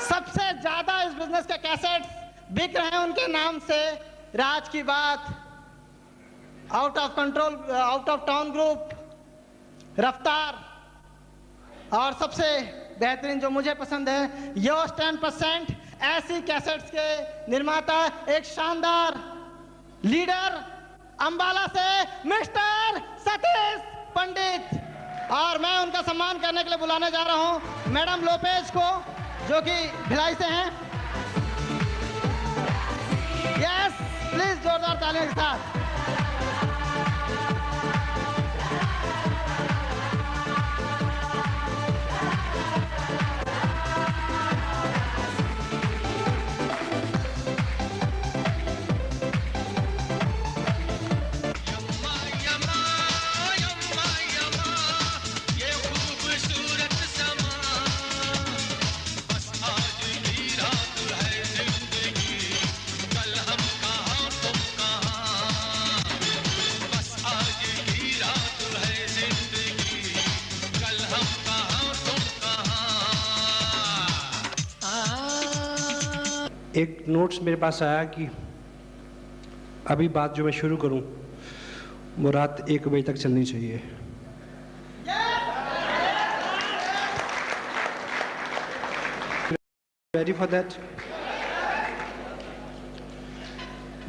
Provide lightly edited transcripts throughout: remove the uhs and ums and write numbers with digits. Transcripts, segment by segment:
सबसे ज्यादा इस बिजनेस के कैसेट्स बिक रहे हैं उनके नाम से राज की बात, out of control, out of town group, रफ्तार और सबसे बेहतरीन जो मुझे पसंद है योस 10%। ऐसी कैसेट्स के निर्माता एक शानदार लीडर अंबाला से मिस्टर सतीश पंडित, और मैं उनका सम्मान करने के लिए बुलाने जा रहा हूं मैडम लोपेज को जो कि भिलाई से हैं। यस प्लीज जोरदार तालियों के साथ। एक नोट्स मेरे पास आया कि अभी बात जो मैं शुरू करूं वो रात 1 बजे तक चलनी चाहिए। Ready for that?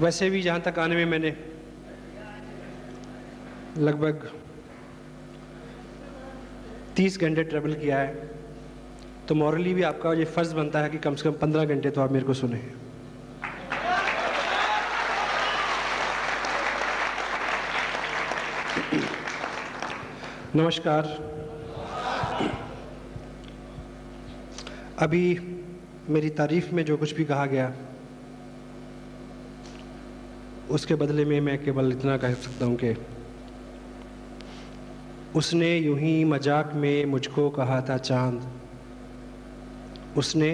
वैसे भी जहां तक आने में मैंने लगभग 30 घंटे ट्रेवल किया है, तो मॉरली भी आपका ये फर्ज बनता है कि कम से कम 15 घंटे तो आप मेरे को सुने। नमस्कार। अभी मेरी तारीफ में जो कुछ भी कहा गया उसके बदले में मैं केवल इतना कह सकता हूँ कि उसने यूं ही मजाक में मुझको कहा था चांद, उसने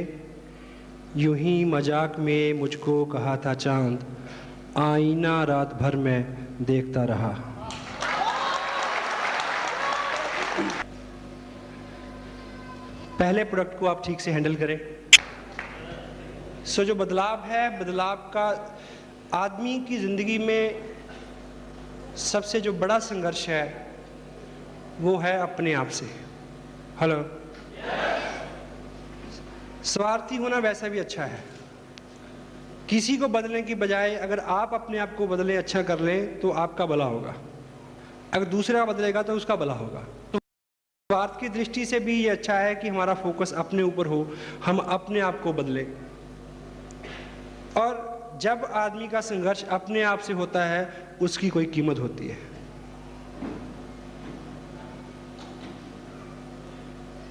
यूं ही मजाक में मुझको कहा था चांद, आईना रात भर मैं देखता रहा। पहले प्रोडक्ट को आप ठीक से हैंडल करें। जो बदलाव है, बदलाव का आदमी की ज़िंदगी में सबसे जो बड़ा संघर्ष है वो है अपने आप से। हेलो, स्वार्थी होना वैसा भी अच्छा है। किसी को बदलने की बजाय अगर आप अपने आप को बदलें, अच्छा कर लें, तो आपका भला होगा। अगर दूसरा बदलेगा तो उसका भला होगा। तो स्वार्थ की दृष्टि से भी ये अच्छा है कि हमारा फोकस अपने ऊपर हो, हम अपने आप को बदलें। और जब आदमी का संघर्ष अपने आप से होता है उसकी कोई कीमत होती है।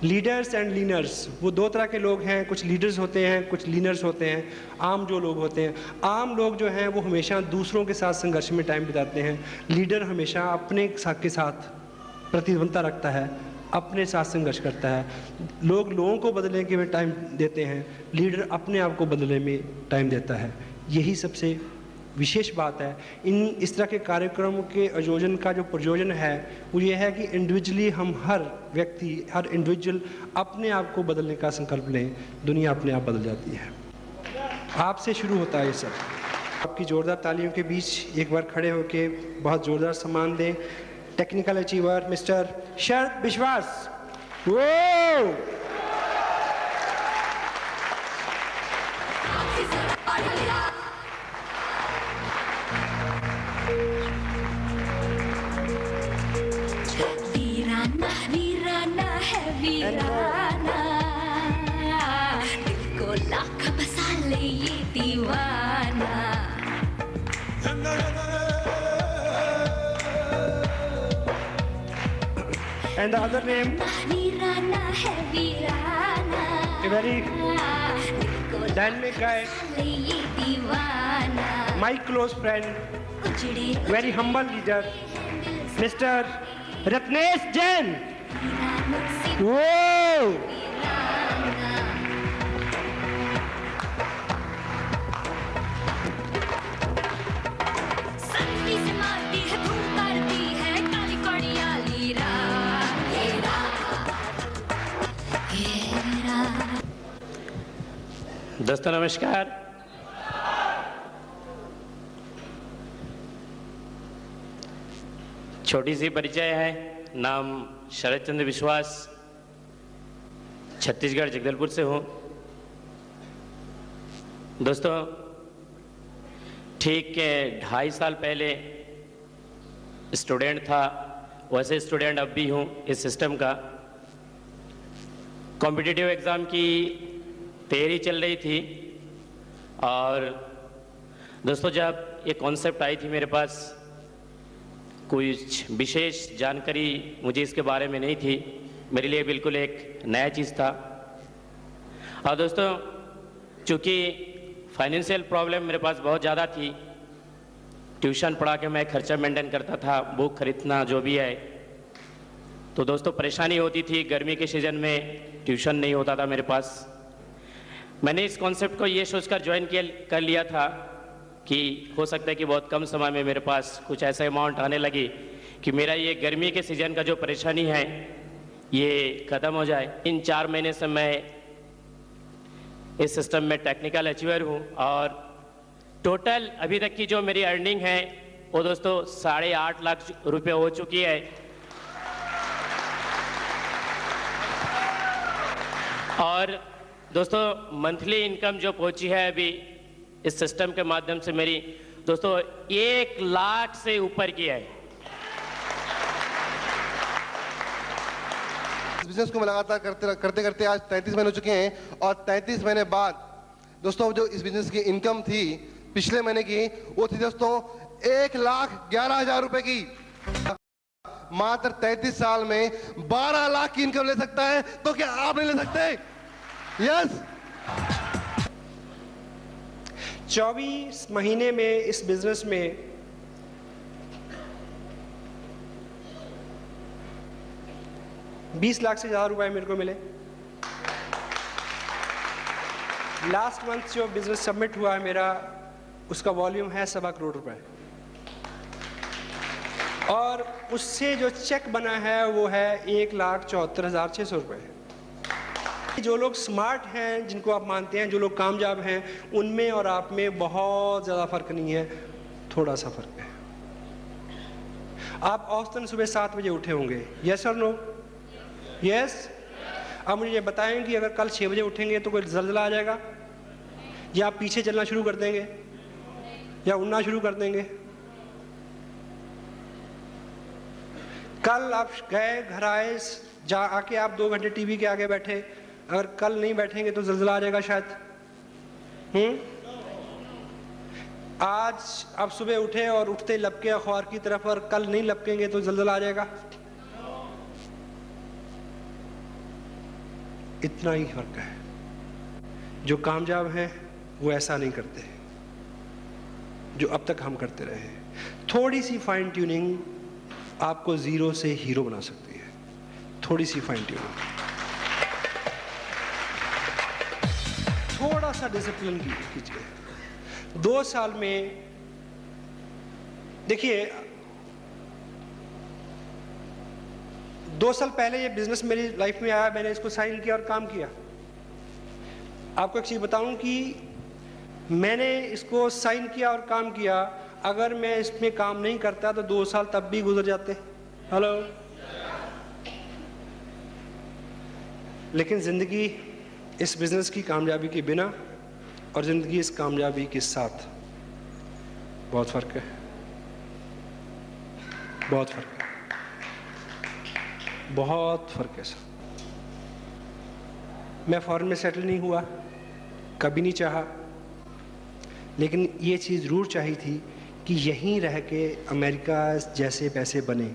लीडर्स एंड लीनर्स, वो दो तरह के लोग हैं। कुछ लीडर्स होते हैं, कुछ लीनर्स होते हैं। आम जो लोग होते हैं, आम लोग जो हैं वो हमेशा दूसरों के साथ संघर्ष में टाइम बिताते हैं। लीडर हमेशा अपने के साथ प्रतिबद्धता रखता है, अपने साथ संघर्ष करता है। लोगों को बदलने के में टाइम देते हैं, लीडर अपने आप को बदलने में टाइम देता है। यही सबसे विशेष बात है इस तरह के कार्यक्रमों के आयोजन का। जो प्रयोजन है वो ये है कि इंडिविजुअली हम हर व्यक्ति, हर इंडिविजुअल अपने आप को बदलने का संकल्प लें, दुनिया अपने आप बदल जाती है। आपसे शुरू होता है ये सब। आपकी जोरदार तालियों के बीच एक बार खड़े होके बहुत जोरदार सम्मान दें टेक्निकल अचीवर मिस्टर शरद विश्वास। वो वीराना है वीराना, दिल को लाख बसा ले ये दीवाना। And the other name, वीराना है वीराना, a very dynamic guy, ये दीवाना। my close friend, very humble leader, Mr. Ratnesh Jain. वो दोस्तों नमस्कार। छोटी सी परिचय है। नाम शरद चंद्र विश्वास, छत्तीसगढ़ जगदलपुर से हूँ। दोस्तों ठीक 2.5 साल पहले स्टूडेंट था, वैसे स्टूडेंट अब भी हूँ इस सिस्टम का। कॉम्पिटिटिव एग्ज़ाम की तैयारी चल रही थी और दोस्तों जब ये कॉन्सेप्ट आई थी मेरे पास, कुछ विशेष जानकारी मुझे इसके बारे में नहीं थी, मेरे लिए बिल्कुल एक नया चीज़ था। और दोस्तों चूँकि फाइनेंशियल प्रॉब्लम मेरे पास बहुत ज़्यादा थी, ट्यूशन पढ़ा के मैं खर्चा मेंटेन करता था, बुक खरीदना जो भी है, तो दोस्तों परेशानी होती थी। गर्मी के सीज़न में ट्यूशन नहीं होता था मेरे पास। मैंने इस कॉन्सेप्ट को ये सोचकर ज्वाइन कर लिया था कि हो सकता है कि बहुत कम समय में मेरे पास कुछ ऐसा अमाउंट आने लगे कि मेरा ये गर्मी के सीज़न का जो परेशानी है ये ख़त्म हो जाए। इन 4 महीने से मैं इस सिस्टम में टेक्निकल अचीवर हूँ और टोटल अभी तक की जो मेरी अर्निंग है वो दोस्तों 8.5 लाख रुपए हो चुकी है। और दोस्तों मंथली इनकम जो पहुंची है अभी इस सिस्टम के माध्यम से मेरी दोस्तों 1 लाख से ऊपर की है। इस बिजनेस को मैं लगातार करते करते आज 33 महीने हो चुके हैं और 33 महीने बाद दोस्तों जो इस बिजनेस की इनकम थी पिछले महीने की, वो थी दोस्तों 1,11,000 रुपए की। मात्र 33 साल में 12 लाख की इनकम ले सकता है, तो क्या आप नहीं ले सकते? यस। 24 महीने में इस बिजनेस में 20 लाख से ज़्यादा रुपए मेरे को मिले। लास्ट मंथ जो बिजनेस सबमिट हुआ है मेरा, उसका वॉल्यूम है 1.25 करोड़ रुपए और उससे जो चेक बना है वो है 1,74,600 रुपए। जो लोग स्मार्ट हैं, जिनको आप मानते हैं, जो लोग कामयाब हैं, उनमें और आप में बहुत ज़्यादा फ़र्क नहीं है, थोड़ा सा फ़र्क है। आप औसतन सुबह 7 बजे उठे होंगे, यस और नो? यस। अब मुझे ये बताएं कि अगर कल 6 बजे उठेंगे तो कोई ज़लज़ला आ जाएगा, या आप पीछे चलना शुरू कर देंगे, या उड़ना शुरू कर देंगे? कल आप गए, घर आए, आके आप 2 घंटे टीवी के आगे बैठे, अगर कल नहीं बैठेंगे तो ज़लज़ला आ जाएगा शायद। आज आप सुबह उठे और उठते लपके अखबार की तरफ, और कल नहीं लपकेंगे तो ज़लज़ला आ जाएगा। इतना ही फर्क है। जो कामयाब हैं वो ऐसा नहीं करते जो अब तक हम करते रहे। थोड़ी सी फाइन ट्यूनिंग आपको ज़ीरो से हीरो बना सकती है, थोड़ी सी फाइन ट्यूनिंग, थोड़ा सा डिसिप्लिन कीजिए। 2 साल में देखिए, 2 साल पहले ये बिजनेस मेरी लाइफ में आया, मैंने इसको साइन किया और काम किया। आपको एक चीज़ बताऊं कि मैंने इसको साइन किया और काम किया, अगर मैं इसमें काम नहीं करता तो 2 साल तब भी गुजर जाते। हेलो। लेकिन ज़िंदगी इस बिज़नेस की कामयाबी के बिना और ज़िंदगी इस कामयाबी के साथ बहुत फ़र्क है, बहुत फ़र्क है, बहुत फ़र्क है सर। मैं फॉरेन में सेटल नहीं हुआ, कभी नहीं चाहा, लेकिन ये चीज़ ज़रूर चाहिए थी कि यहीं रह के अमेरिका जैसे पैसे बने,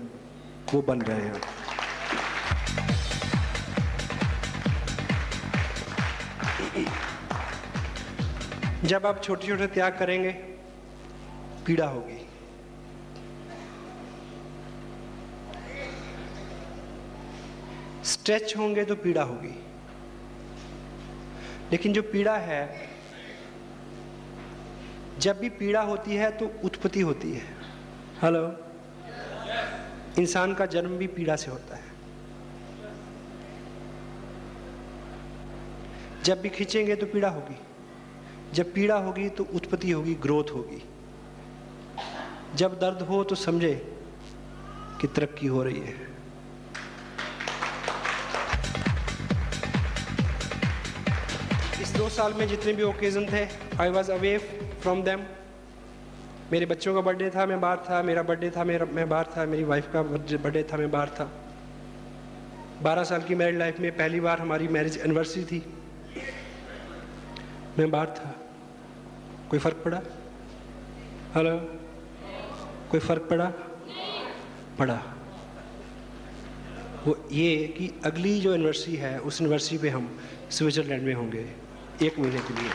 वो बन रहे हैं। जब आप छोटे छोटे त्याग करेंगे, पीड़ा होगी। स्ट्रेच होंगे तो पीड़ा होगी, लेकिन जो पीड़ा है, जब भी पीड़ा होती है तो उत्पत्ति होती है। हेलो। इंसान का जन्म भी पीड़ा से होता है। जब भी खींचेंगे तो पीड़ा होगी, जब पीड़ा होगी तो उत्पत्ति होगी, ग्रोथ होगी। जब दर्द हो तो समझे कि तरक्की हो रही है। इस 2 साल में जितने भी ओकेजन थे, I was away from them. मेरे बच्चों का बर्थडे था, मैं बाहर था। मेरा बर्थडे था, मैं बाहर था। मेरी वाइफ का बर्थडे था, मैं बाहर था। 12 साल की मैरिड लाइफ में पहली बार हमारी मैरिज एनिवर्सरी थी, मैं बाहर था। कोई फर्क पड़ा? हेलो, कोई फर्क पड़ा? पड़ा। वो ये कि अगली जो एनिवर्सरी है, उस एनिवर्सरी पे हम स्विट्जरलैंड में होंगे 1 महीने के लिए।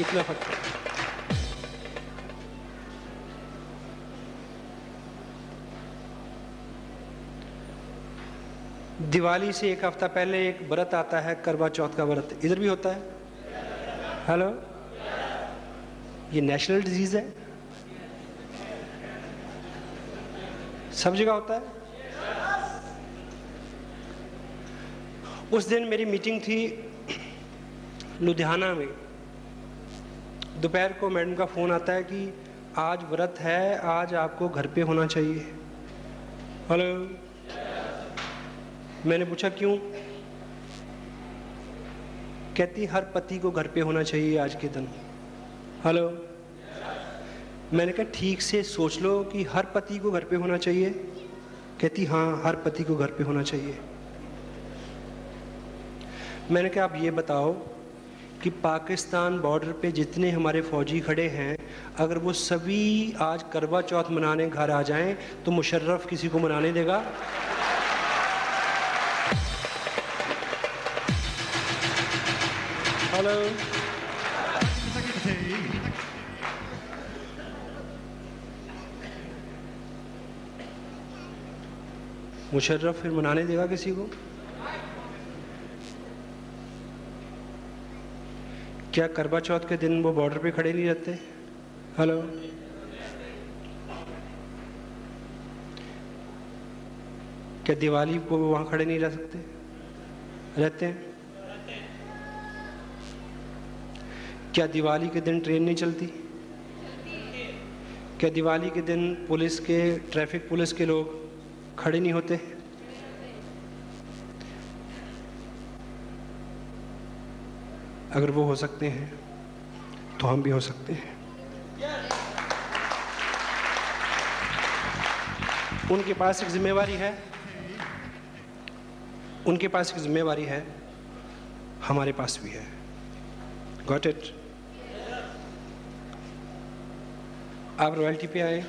इतना फर्क पड़ा। दिवाली से 1 हफ्ता पहले एक व्रत आता है, करवा चौथ का व्रत। इधर भी होता है। हेलो, ये नेशनल डिजीज है, सब जगह होता है। उस दिन मेरी मीटिंग थी लुधियाना में। दोपहर को मैडम का फ़ोन आता है कि आज व्रत है, आज आपको घर पे होना चाहिए। हेलो, मैंने पूछा क्यों? कहती हर पति को घर पे होना चाहिए आज के दिन। हेलो, मैंने कहा ठीक से सोच लो कि हर पति को घर पे होना चाहिए। कहती हाँ, हर पति को घर पे होना चाहिए। मैंने कहा आप ये बताओ कि पाकिस्तान बॉर्डर पे जितने हमारे फौजी खड़े हैं, अगर वो सभी आज करवा चौथ मनाने घर आ जाएं तो मुशर्रफ किसी को मनाने देगा? हेलो, मुशर्रफ फिर मनाने देगा किसी को? क्या करवा चौथ के दिन वो बॉर्डर पे खड़े नहीं रहते? हेलो, क्या दिवाली को वहां खड़े नहीं रह सकते? रहते हैं। क्या दिवाली के दिन ट्रेन नहीं चलती? क्या दिवाली के दिन पुलिस के, ट्रैफिक पुलिस के लोग खड़े नहीं होते? अगर वो हो सकते हैं तो हम भी हो सकते हैं। उनके पास एक जिम्मेवारी है, उनके पास एक जिम्मेवारी है, हमारे पास भी है। Got it? आप रॉयल्टी पे आए,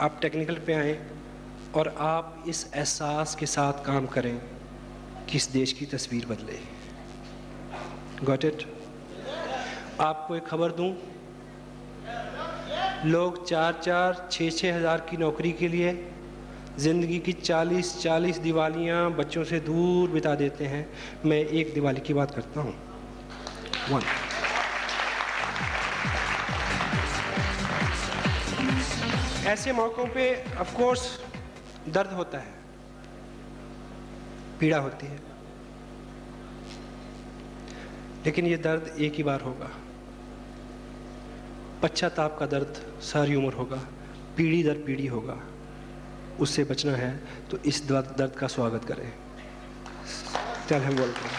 आप टेक्निकल पे आए और आप इस एहसास के साथ काम करें कि इस देश की तस्वीर बदले। Got it? आपको एक खबर दूं, लोग 4-4, 6-6 हज़ार की नौकरी के लिए ज़िंदगी की 40-40 दिवालियां बच्चों से दूर बिता देते हैं। मैं एक दिवाली की बात करता हूं, 1। ऐसे मौक़ों पे ऑफ कोर्स दर्द होता है, पीड़ा होती है, लेकिन ये दर्द एक ही बार होगा। पश्चाताप का दर्द सारी उम्र होगा, पीढ़ी दर पीढ़ी होगा। उससे बचना है तो इस दर्द का स्वागत करें। चल हम बोलते हैं।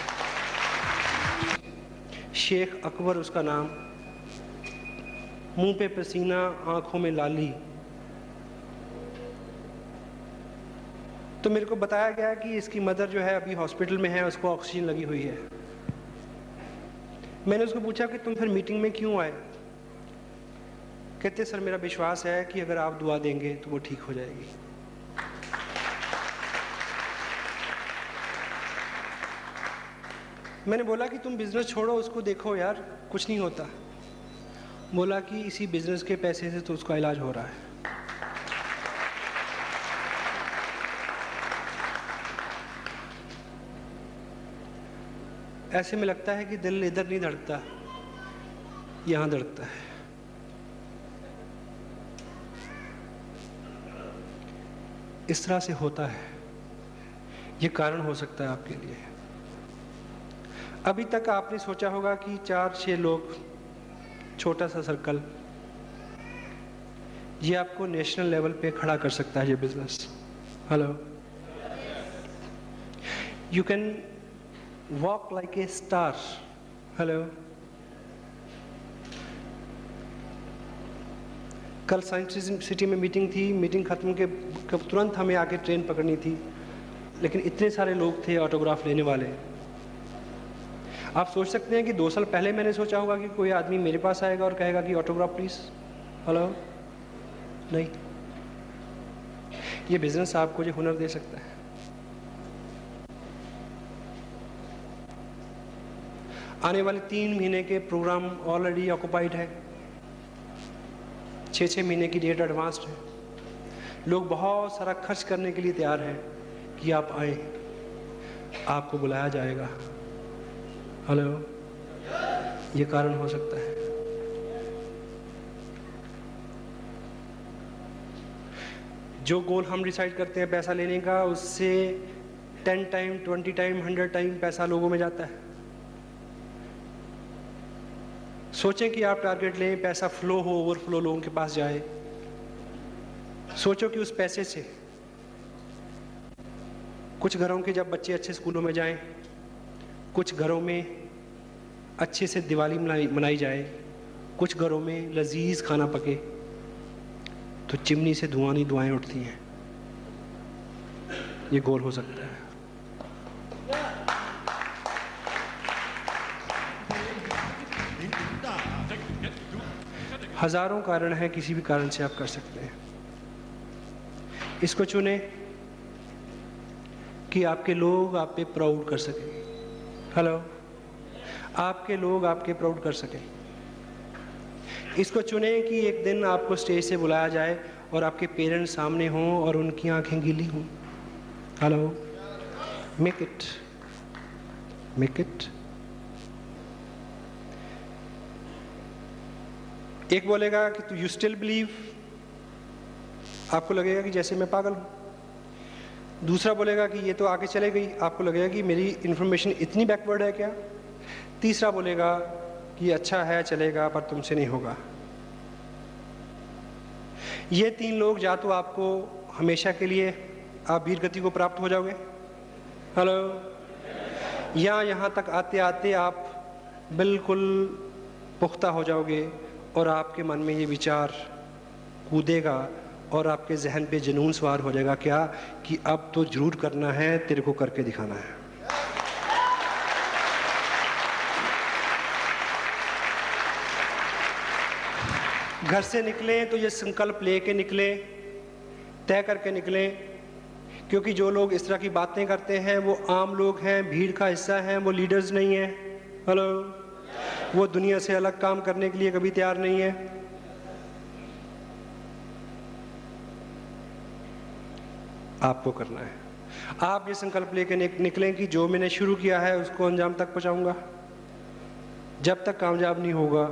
शेख अकबर उसका नाम, मुंह पे पसीना, आंखों में लाली। तो मेरे को बताया गया कि इसकी मदर जो है अभी हॉस्पिटल में है, उसको ऑक्सीजन लगी हुई है। मैंने उसको पूछा कि तुम फिर मीटिंग में क्यों आए? कहते सर मेरा विश्वास है कि अगर आप दुआ देंगे तो वो ठीक हो जाएगी। मैंने बोला कि तुम बिजनेस छोड़ो, उसको देखो यार, कुछ नहीं होता। बोला कि इसी बिजनेस के पैसे से तो उसका इलाज हो रहा है। ऐसे में लगता है कि दिल इधर नहीं धड़कता, यहां धड़कता है। इस तरह से होता है। ये कारण हो सकता है आपके लिए। अभी तक आपने सोचा होगा कि 4-6 लोग, छोटा सा सर्कल, ये आपको नेशनल लेवल पे खड़ा कर सकता है ये business. Hello, you can walk like a star. Hello, कल साइंस सिटी में मीटिंग थी, मीटिंग खत्म के तुरंत हमें आके ट्रेन पकड़नी थी, लेकिन इतने सारे लोग थे ऑटोग्राफ लेने वाले। आप सोच सकते हैं कि 2 साल पहले मैंने सोचा होगा कि कोई आदमी मेरे पास आएगा और कहेगा कि ऑटोग्राफ प्लीज। हेलो, नहीं, ये बिजनेस आपको जो हुनर दे सकता है। आने वाले 3 महीने के प्रोग्राम ऑलरेडी ऑक्युपाइड है, 6-6 महीने की डेट एडवांस्ड है। लोग बहुत सारा खर्च करने के लिए तैयार हैं कि आप आए, आपको बुलाया जाएगा। हेलो, ये कारण हो सकता है। जो गोल हम डिसाइड करते हैं पैसा लेने का, उससे 10 टाइम, 20 टाइम, 100 टाइम पैसा लोगों में जाता है। सोचें कि आप टारगेट लें, पैसा फ्लो हो, ओवरफ्लो लोगों के पास जाए। सोचो कि उस पैसे से कुछ घरों के जब बच्चे अच्छे स्कूलों में जाएं, कुछ घरों में अच्छे से दिवाली मनाई जाए, कुछ घरों में लजीज खाना पके, तो चिमनी से धुआं उठती हैं। ये गोल हो सकता है। हजारों कारण हैं, किसी भी कारण से आप कर सकते हैं। इसको चुने कि आपके लोग आप पे प्राउड कर सकें। हेलो, आपके लोग आपके प्राउड कर सकें। इसको चुने कि एक दिन आपको स्टेज से बुलाया जाए और आपके पेरेंट्स सामने हों और उनकी आंखें गीली हों। Hello, make it, make it. एक बोलेगा कि तू यू स्टिल बिलीव, आपको लगेगा कि जैसे मैं पागल हूं। दूसरा बोलेगा कि ये तो आगे चले गई, आपको लगेगा कि मेरी इंफॉर्मेशन इतनी बैकवर्ड है क्या। तीसरा बोलेगा कि अच्छा है, चलेगा, पर तुमसे नहीं होगा। ये 3 लोग, या तो आपको हमेशा के लिए आप वीर गति को प्राप्त हो जाओगे, हेलो, या यहाँ तक आते आते आप बिल्कुल पुख्ता हो जाओगे और आपके मन में ये विचार कूदेगा और आपके जहन पे जुनून सवार हो जाएगा, क्या कि अब तो जरूर करना है, तेरे को करके दिखाना है। घर से निकलें तो ये संकल्प लेके निकलें, तय करके निकलें, क्योंकि जो लोग इस तरह की बातें करते हैं वो आम लोग हैं, भीड़ का हिस्सा हैं, वो लीडर्स नहीं हैं। हेलो, वो दुनिया से अलग काम करने के लिए कभी तैयार नहीं है। आपको करना है। आप ये संकल्प लेके निकलें कि जो मैंने शुरू किया है उसको अंजाम तक पहुंचाऊंगा। जब तक कामयाब नहीं होगा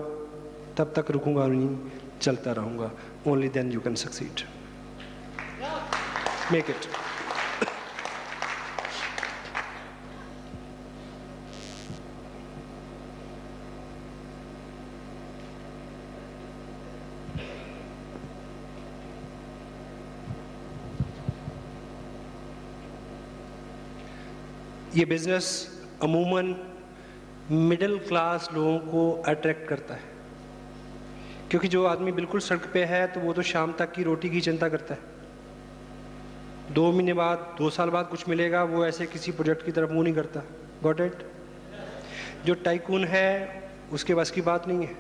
तब तक रुकूंगा नहीं, चलता रहूंगा। Only then you can succeed. Make it. ये बिजनेस अमूमन मिडिल क्लास लोगों को अट्रैक्ट करता है, क्योंकि जो आदमी बिल्कुल सड़क पे है तो वो तो शाम तक की रोटी की चिंता करता है। 2 महीने बाद, 2 साल बाद कुछ मिलेगा, वो ऐसे किसी प्रोजेक्ट की तरफ मुंह नहीं करता। Got it? जो टाइकून है उसके बस की बात नहीं है।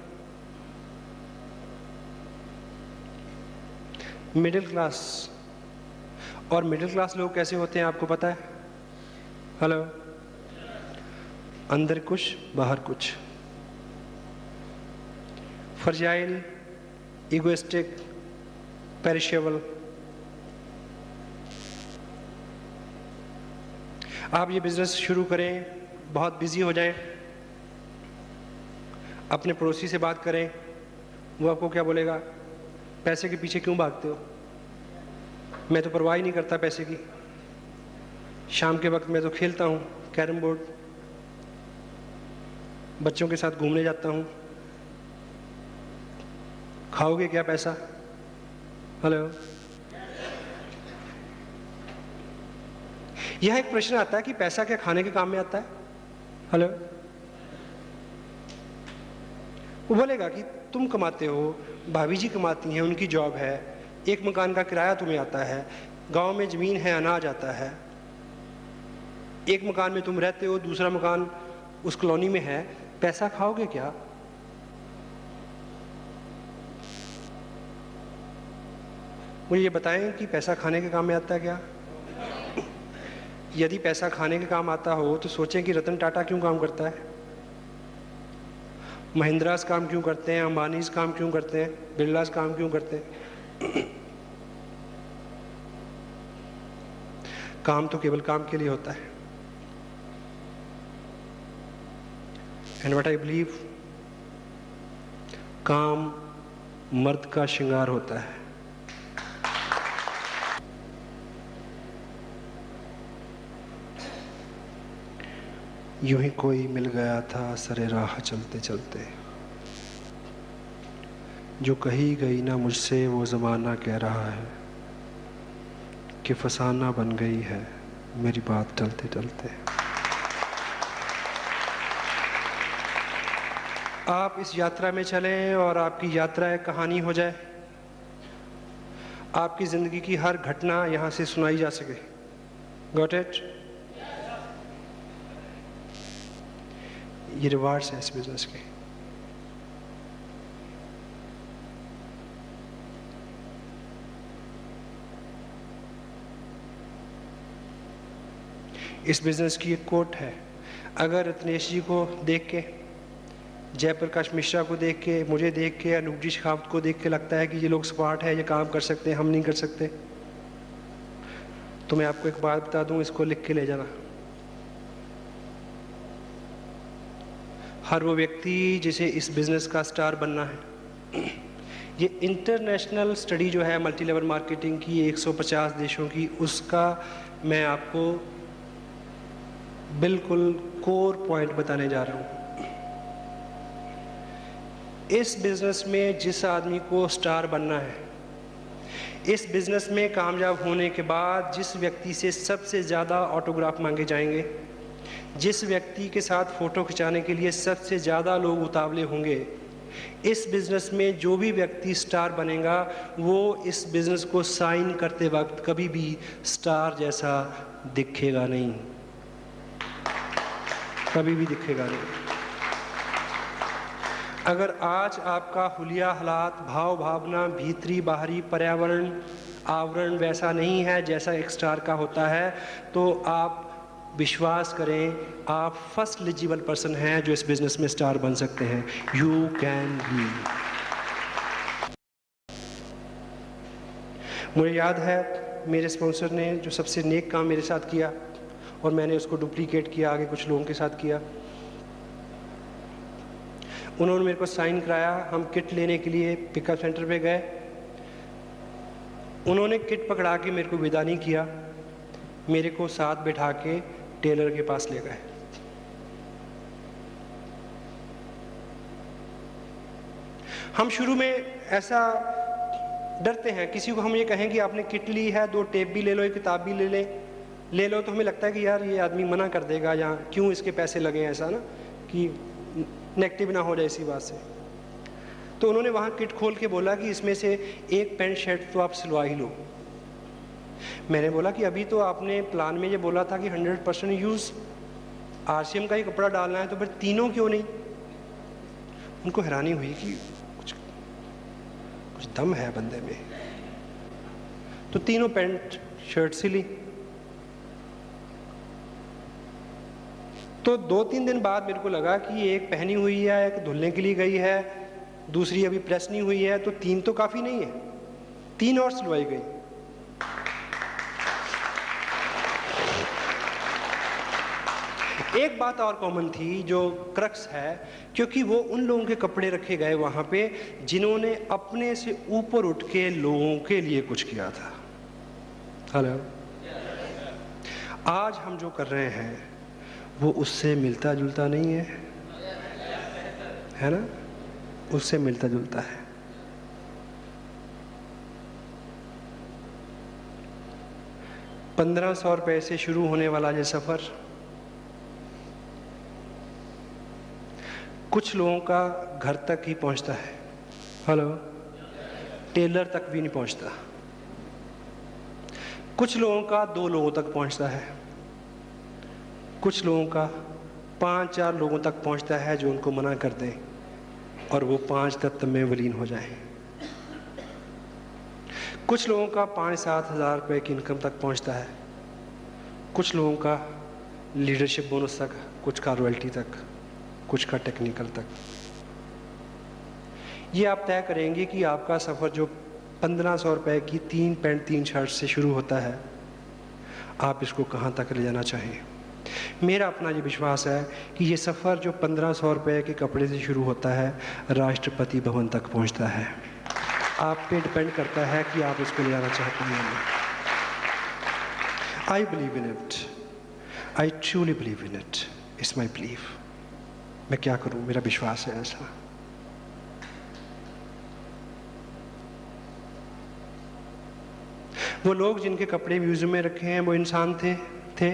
मिडिल क्लास, और मिडिल क्लास लोग कैसे होते हैं आपको पता है? हेलो, अंदर कुछ बाहर कुछ, फ्रजाइल, इगोइस्टिक, पेरिशेबल। आप ये बिजनेस शुरू करें, बहुत बिजी हो जाएं, अपने पड़ोसी से बात करें, वो आपको क्या बोलेगा? पैसे के पीछे क्यों भागते हो? मैं तो परवाह ही नहीं करता पैसे की, शाम के वक्त मैं तो खेलता हूँ कैरम बोर्ड। बच्चों के साथ घूमने जाता हूँ। खाओगे क्या पैसा? हेलो। यह एक प्रश्न आता है कि पैसा क्या खाने के काम में आता है? हेलो। वो बोलेगा कि तुम कमाते हो, भाभी जी कमाती हैं, उनकी जॉब है, एक मकान का किराया तुम्हें आता है, गांव में ज़मीन है, अनाज आता है, एक मकान में तुम रहते हो, दूसरा मकान उस कॉलोनी में है, पैसा खाओगे क्या? मुझे ये बताएं कि पैसा खाने के काम में आता है क्या? यदि पैसा खाने के काम आता हो तो सोचें कि रतन टाटा क्यों काम करता है, महिंद्रास काम क्यों करते हैं, अंबानीस काम क्यों करते हैं, बिरलास काम क्यों करते हैं? काम तो केवल काम के लिए होता है। एंड व्हाट आई बिलीव, काम मर्द का श्रृंगार होता है। यूं ही कोई मिल गया था सरे राह चलते चलते, जो कही गई ना मुझसे वो ज़माना कह रहा है कि फसाना बन गई है मेरी बात टलते टलते। आप इस यात्रा में चलें और आपकी यात्रा एक कहानी हो जाए, आपकी ज़िंदगी की हर घटना यहाँ से सुनाई जा सके। Got it? ये रिवार्ड्स हैं इस बिजनेस के। इस बिजनेस की एक कोट है, अगर रत्नेश जी को देख के, जयप्रकाश मिश्रा को देख के, मुझे देख के, अनूप जी शेखावत को देख के लगता है कि ये लोग स्मार्ट है, ये काम कर सकते हैं, हम नहीं कर सकते, तो मैं आपको एक बात बता दूं, इसको लिख के ले जाना। हर वो व्यक्ति जिसे इस बिज़नेस का स्टार बनना है, ये इंटरनेशनल स्टडी जो है मल्टी लेवल मार्केटिंग की 150 देशों की, उसका मैं आपको बिल्कुल कोर पॉइंट बताने जा रहा हूँ। इस बिज़नेस में जिस आदमी को स्टार बनना है, इस बिज़नेस में कामयाब होने के बाद जिस व्यक्ति से सबसे ज़्यादा ऑटोग्राफ मांगे जाएंगे, जिस व्यक्ति के साथ फ़ोटो खिंचाने के लिए सबसे ज़्यादा लोग उतावले होंगे, इस बिज़नेस में जो भी व्यक्ति स्टार बनेगा वो इस बिज़नेस को साइन करते वक्त कभी भी स्टार जैसा दिखेगा नहीं, कभी भी दिखेगा नहीं। अगर आज आपका हुलिया हालात, भाव भावना, भीतरी बाहरी पर्यावरण आवरण वैसा नहीं है जैसा एक स्टार का होता है, तो आप विश्वास करें, आप फर्स्ट एलिजिबल पर्सन हैं जो इस बिजनेस में स्टार बन सकते हैं। You can be. मुझे याद है मेरे स्पॉन्सर ने जो सबसे नेक काम मेरे साथ किया और मैंने उसको डुप्लीकेट किया, आगे कुछ लोगों के साथ किया। उन्होंने मेरे को साइन कराया, हम किट लेने के लिए पिकअप सेंटर पे गए, उन्होंने किट पकड़ा के मेरे को विदा नहीं किया, मेरे को साथ बैठा के टेलर के पास ले गए। हम शुरू में ऐसा डरते हैं, किसी को हम ये कहें कि आपने किट ली है, 2 टेप भी ले लो, एक किताब भी ले लो, तो हमें लगता है कि यार ये आदमी मना कर देगा या क्यों इसके पैसे लगे, ऐसा ना कि नेगेटिव ना हो जाए इसी बात से। तो उन्होंने वहाँ किट खोल के बोला कि इसमें से एक पैंट शर्ट तो आप सिलवा ही लो। मैंने बोला कि अभी तो आपने प्लान में ये बोला था कि 100% यूज़ RCM का ही कपड़ा डालना है, तो फिर तीनों क्यों नहीं? उनको हैरानी हुई कि कुछ दम है बंदे में। तो तीनों पैंट शर्ट सिली। तो 2-3 दिन बाद मेरे को लगा कि एक पहनी हुई है, एक धुलने के लिए गई है, दूसरी अभी प्रेस नहीं हुई है, तो 3 तो काफ़ी नहीं है, 3 और सिलवाई गई। एक बात और कॉमन थी जो क्रक्स है, क्योंकि वो उन लोगों के कपड़े रखे गए वहाँ पे जिन्होंने अपने से ऊपर उठ के लोगों के लिए कुछ किया था। हेलो, आज हम जो कर रहे हैं वो उससे मिलता जुलता नहीं है। है ना, उससे मिलता जुलता है। ₹1500 से शुरू होने वाला ये सफ़र कुछ लोगों का घर तक ही पहुंचता है। हेलो, टेलर तक भी नहीं पहुंचता। कुछ लोगों का 2 लोगों तक पहुंचता है, कुछ लोगों का 5-4 लोगों तक पहुंचता है जो उनको मना कर दें और वो 5 तत्व में विलीन हो जाएं। कुछ लोगों का 5-7 हज़ार रुपये की इनकम तक पहुंचता है, कुछ लोगों का लीडरशिप बोनस तक, कुछ का रॉयल्टी तक, कुछ का टेक्निकल तक। ये आप तय करेंगे कि आपका सफ़र जो 1500 रुपये की 3 पैंट 3 शर्ट से शुरू होता है, आप इसको कहाँ तक ले जाना चाहें। मेरा अपना ये विश्वास है कि ये सफ़र जो 1500 रुपये के कपड़े से शुरू होता है, राष्ट्रपति भवन तक पहुँचता है। आप पे डिपेंड करता है कि आप इसको ले जाना चाहते हैं। I believe in it, I truly believe in it, it's my believe. मैं क्या करूं, मेरा विश्वास है ऐसा। वो लोग जिनके कपड़े म्यूजियम में रखे हैं वो इंसान थे,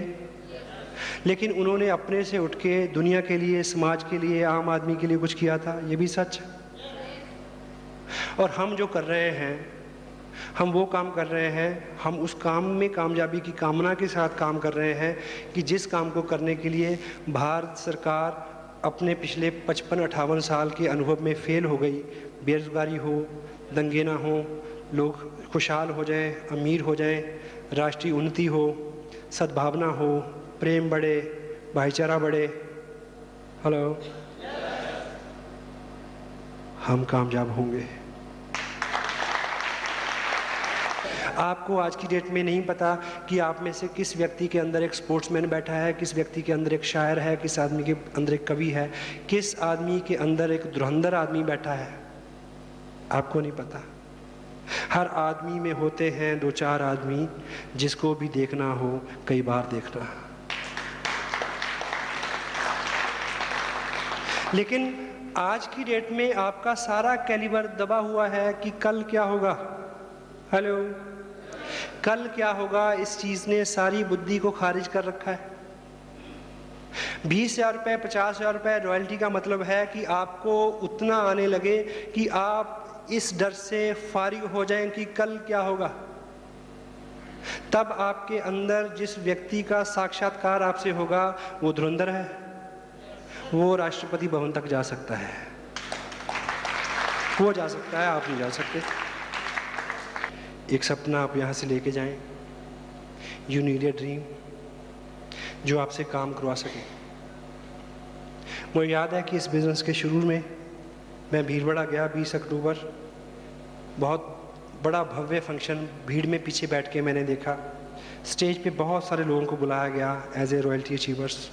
लेकिन उन्होंने अपने से उठ के दुनिया के लिए, समाज के लिए, आम आदमी के लिए कुछ किया था। ये भी सच है। और हम जो कर रहे हैं, हम वो काम कर रहे हैं, हम उस काम में कामयाबी की कामना के साथ काम कर रहे हैं कि जिस काम को करने के लिए भारत सरकार अपने पिछले 55-58 साल के अनुभव में फेल हो गई। बेरोजगारी हो, दंगे ना हो, लोग खुशहाल हो जाएं, अमीर हो जाएं, राष्ट्रीय उन्नति हो, सद्भावना हो, प्रेम बढ़े, भाईचारा बढ़े। हेलो, हम कामयाब होंगे। आपको आज की डेट में नहीं पता कि आप में से किस व्यक्ति के अंदर एक स्पोर्ट्समैन बैठा है, किस व्यक्ति के अंदर एक शायर है, किस आदमी के अंदर एक कवि है, किस आदमी के अंदर एक धुरंधर आदमी बैठा है। आपको नहीं पता। हर आदमी में होते हैं 2-4 आदमी जिसको भी देखना हो कई बार देखना। लेकिन आज की डेट में आपका सारा कैलिबर दबा हुआ है कि कल क्या होगा। हेलो, कल क्या होगा, इस चीज ने सारी बुद्धि को खारिज कर रखा है। 20,000 रुपये, 50,000 रुपये रॉयल्टी का मतलब है कि आपको उतना आने लगे कि आप इस डर से फारिग हो जाएं कि कल क्या होगा। तब आपके अंदर जिस व्यक्ति का साक्षात्कार आपसे होगा वो धुरंधर है, वो राष्ट्रपति भवन तक जा सकता है। वो जा सकता है, आप नहीं जा सकते। एक सपना आप यहाँ से लेके जाएं। यू नीड ए ड्रीम जो आपसे काम करवा सके। मुझे याद है कि इस बिज़नेस के शुरू में मैं भीलवाड़ा गया 20 अक्टूबर। बहुत बड़ा भव्य फंक्शन, भीड़ में पीछे बैठ के मैंने देखा। स्टेज पे बहुत सारे लोगों को बुलाया गया एज ए रॉयल्टी अचीवर्स।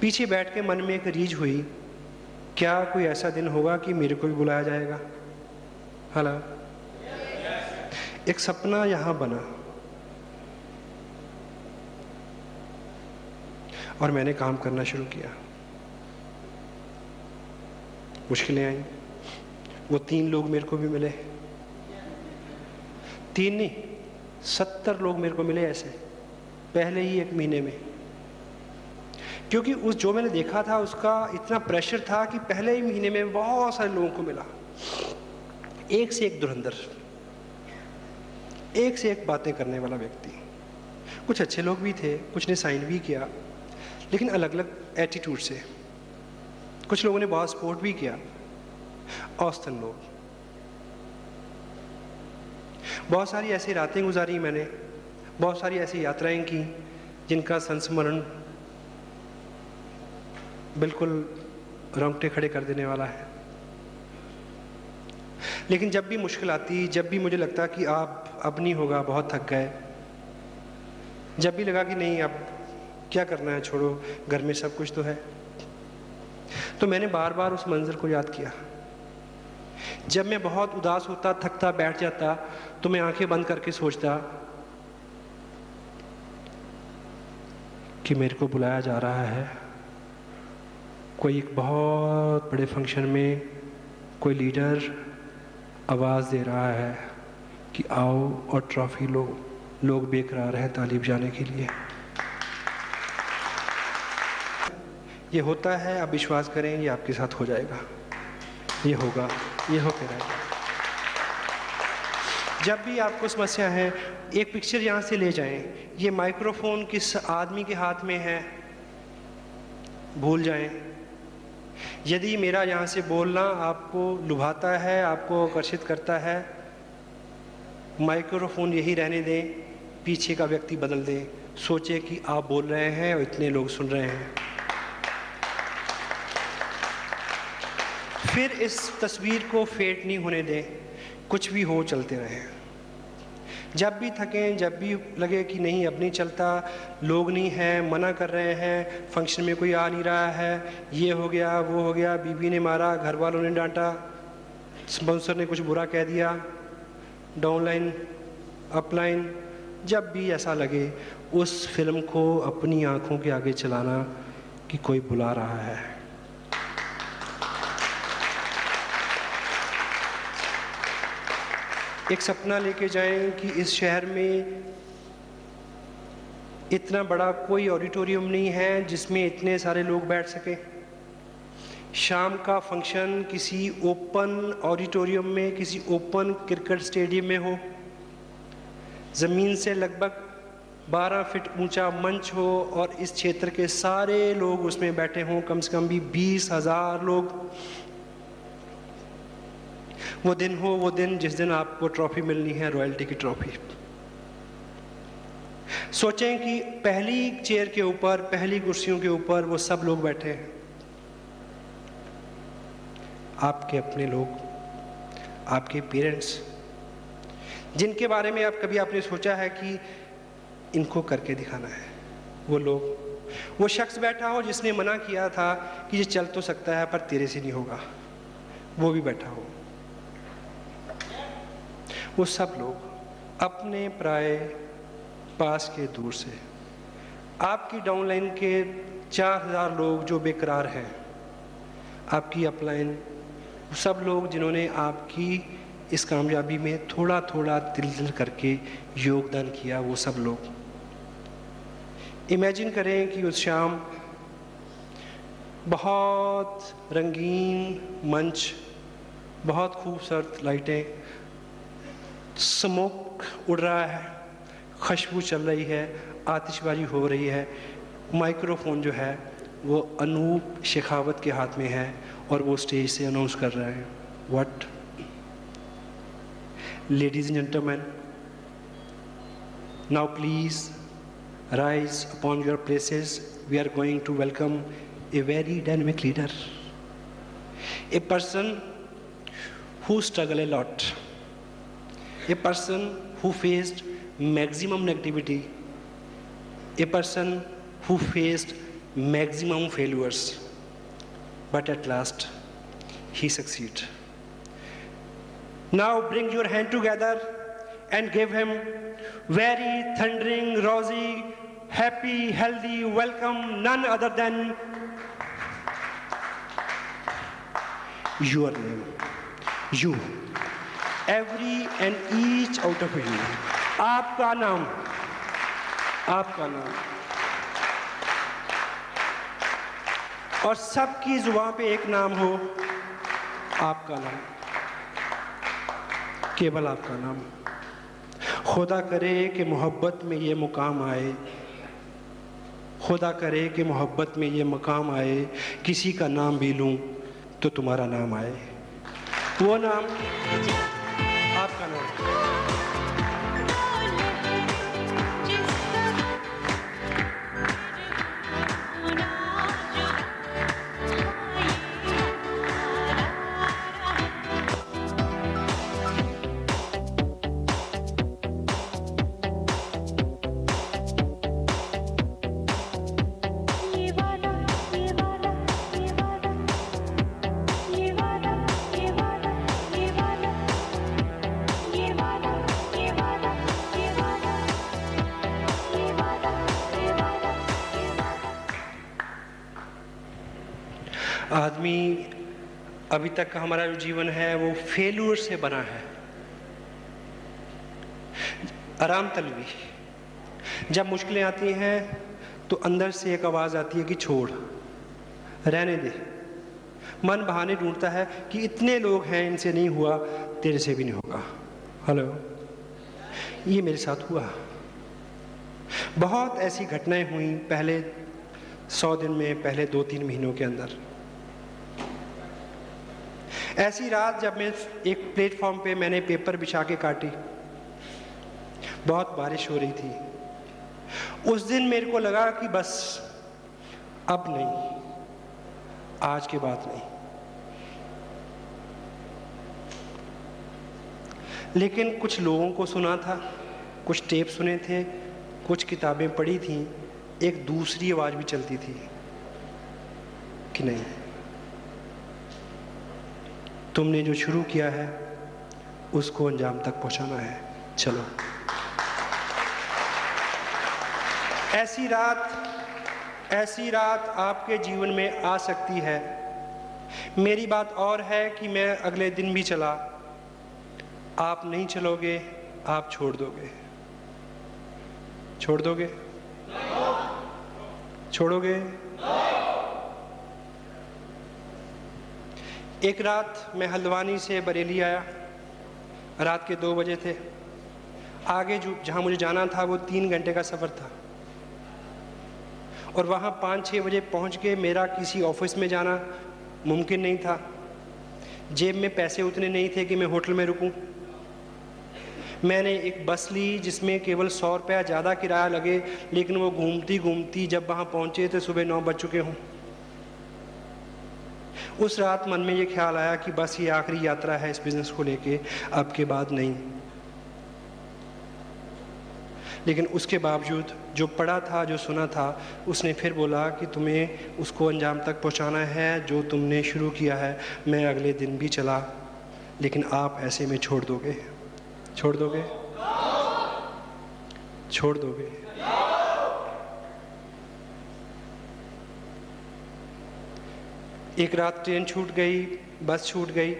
पीछे बैठ के मन में एक रीझ हुई, क्या कोई ऐसा दिन होगा कि मेरे को भी बुलाया जाएगा। हेलो, एक सपना यहाँ बना और मैंने काम करना शुरू किया। मुश्किलें आई, वो 3 लोग मेरे को भी मिले। 3 नहीं, 70 लोग मेरे को मिले ऐसे पहले ही 1 महीने में। क्योंकि उस जो मैंने देखा था उसका इतना प्रेशर था कि पहले ही महीने में बहुत सारे लोगों को मिला। एक से एक धुरंधर, एक से एक बातें करने वाला व्यक्ति। कुछ अच्छे लोग भी थे, कुछ ने साइन भी किया, लेकिन अलग अलग एटीट्यूड से। कुछ लोगों ने बहुत सपोर्ट भी किया, औसतन लोग। बहुत सारी ऐसी रातें गुजारी मैंने, बहुत सारी ऐसी यात्राएं की जिनका संस्मरण बिल्कुल रोंगटे खड़े कर देने वाला है। लेकिन जब भी मुश्किल आती, जब भी मुझे लगता कि अब नहीं होगा, बहुत थक गए, जब भी लगा कि नहीं अब क्या करना है, छोड़ो, घर में सब कुछ तो है, तो मैंने बार बार उस मंजर को याद किया। जब मैं बहुत उदास होता, थकता, बैठ जाता, तो मैं आंखें बंद करके सोचता कि मेरे को बुलाया जा रहा है कोई एक बहुत बड़े फंक्शन में कोई लीडर आवाज़ दे रहा है कि आओ और ट्रॉफ़ी लो, लोग बेकरार हैं तालिब जाने के लिए। ये होता है, आप विश्वास करें, ये आपके साथ हो जाएगा, ये होगा, ये होकर रहेगा। जब भी आपको समस्या है, एक पिक्चर यहाँ से ले जाएं, ये माइक्रोफोन किस आदमी के हाथ में है भूल जाएं। यदि मेरा यहाँ से बोलना आपको लुभाता है, आपको आकर्षित करता है, माइक्रोफोन यही रहने दें, पीछे का व्यक्ति बदल दें, सोचे कि आप बोल रहे हैं और इतने लोग सुन रहे हैं। फिर इस तस्वीर को फेड नहीं होने दें, कुछ भी हो चलते रहें। जब भी थकें, जब भी लगे कि नहीं अब नहीं चलता, लोग नहीं हैं, मना कर रहे हैं, फंक्शन में कोई आ नहीं रहा है, ये हो गया, वो हो गया, बीवी ने मारा, घर वालों ने डांटा, स्पॉन्सर ने कुछ बुरा कह दिया, डाउनलाइन अपलाइन, जब भी ऐसा लगे उस फिल्म को अपनी आंखों के आगे चलाना कि कोई बुला रहा है। एक सपना लेके जाएं कि इस शहर में इतना बड़ा कोई ऑडिटोरियम नहीं है जिसमें इतने सारे लोग बैठ सकें। शाम का फंक्शन किसी ओपन ऑडिटोरियम में, किसी ओपन क्रिकेट स्टेडियम में हो, ज़मीन से लगभग 12 फीट ऊंचा मंच हो और इस क्षेत्र के सारे लोग उसमें बैठे हों, कम से कम भी 20,000 लोग। वो दिन हो, वो दिन जिस दिन आपको ट्रॉफी मिलनी है, रॉयल्टी की ट्रॉफी। सोचें कि पहली चेयर के ऊपर, पहली कुर्सियों के ऊपर वो सब लोग बैठे हैं, आपके अपने लोग, आपके पेरेंट्स, जिनके बारे में आप कभी आपने सोचा है कि इनको करके दिखाना है। वो लोग, वो शख्स बैठा हो जिसने मना किया था कि ये चल तो सकता है पर तेरे से नहीं होगा, वो भी बैठा हो। वो सब लोग अपने पराए, पास के, दूर से, आपकी डाउनलाइन के 4,000 लोग जो बेकरार हैं, आपकी अपलाइन, सब लोग जिन्होंने आपकी इस कामयाबी में थोड़ा थोड़ा दिल करके योगदान किया, वो सब लोग। इमेजिन करें कि उस शाम बहुत रंगीन मंच, बहुत खूबसूरत लाइटें, स्मोक उड़ रहा है, खुशबू चल रही है, आतिशबाजी हो रही है, माइक्रोफोन जो है वो अनूप शेखावत के हाथ में है और वो स्टेज से अनाउंस कर रहे हैं, what, ladies and gentleman, now please rise upon your places, we are going to welcome a very dynamic leader, a person who struggle a lot, a person who faced maximum negativity, a person who faced maximum failures, but at last he succeeded. Now bring your hand together and give him very thundering, rosy, happy, healthy welcome, none other than your name. You, every and each out of you, आपका नाम, आपका नाम, और सबकी जुबान पे एक नाम हो, आपका नाम, केवल आपका नाम। खुदा करे कि मोहब्बत में ये मुकाम आए, खुदा करे कि मोहब्बत में ये मुकाम आए, किसी का नाम भी लूं तो तुम्हारा नाम आए, वो नाम आपका नाम। ये वाला आदमी अभी तक का हमारा जो जीवन है वो फेल्यूर से बना है, आराम तलबी। जब मुश्किलें आती हैं तो अंदर से एक आवाज़ आती है कि छोड़, रहने दे। मन बहाने ढूंढता है कि इतने लोग हैं, इनसे नहीं हुआ, तेरे से भी नहीं होगा। हेलो, ये मेरे साथ हुआ। बहुत ऐसी घटनाएं हुई पहले 100 दिन में, पहले 2-3 महीनों के अंदर। ऐसी रात जब मैं एक प्लेटफॉर्म पे मैंने पेपर बिछा के काटी, बहुत बारिश हो रही थी। उस दिन मेरे को लगा कि बस अब नहीं, आज के बाद नहीं। लेकिन कुछ लोगों को सुना था, कुछ टेप सुने थे, कुछ किताबें पढ़ी थी, एक दूसरी आवाज़ भी चलती थी कि नहीं, तुमने जो शुरू किया है उसको अंजाम तक पहुंचाना है, चलो। ऐसी रात आपके जीवन में आ सकती है। मेरी बात और है कि मैं अगले दिन भी चला, आप नहीं चलोगे, आप छोड़ दोगे। छोड़ दोगे? छोड़ोगे? एक रात मैं हल्द्वानी से बरेली आया, रात के 2 बजे थे। आगे जो जहाँ मुझे जाना था वो 3 घंटे का सफ़र था, और वहाँ 5-6 बजे पहुँच के मेरा किसी ऑफिस में जाना मुमकिन नहीं था। जेब में पैसे उतने नहीं थे कि मैं होटल में रुकूं। मैंने एक बस ली जिसमें केवल 100 रुपया ज़्यादा किराया लगे, लेकिन वो घूमती घूमती जब वहाँ पहुँचे तो सुबह 9 बज चुके हों। उस रात मन में ये ख्याल आया कि बस ये आखिरी यात्रा है इस बिज़नेस को लेके, अब के बाद नहीं। लेकिन उसके बावजूद जो पढ़ा था, जो सुना था, उसने फिर बोला कि तुम्हें उसको अंजाम तक पहुंचाना है जो तुमने शुरू किया है। मैं अगले दिन भी चला, लेकिन आप ऐसे में छोड़ दोगे? छोड़ दोगे? छोड़ दोगे? एक रात ट्रेन छूट गई, बस छूट गई।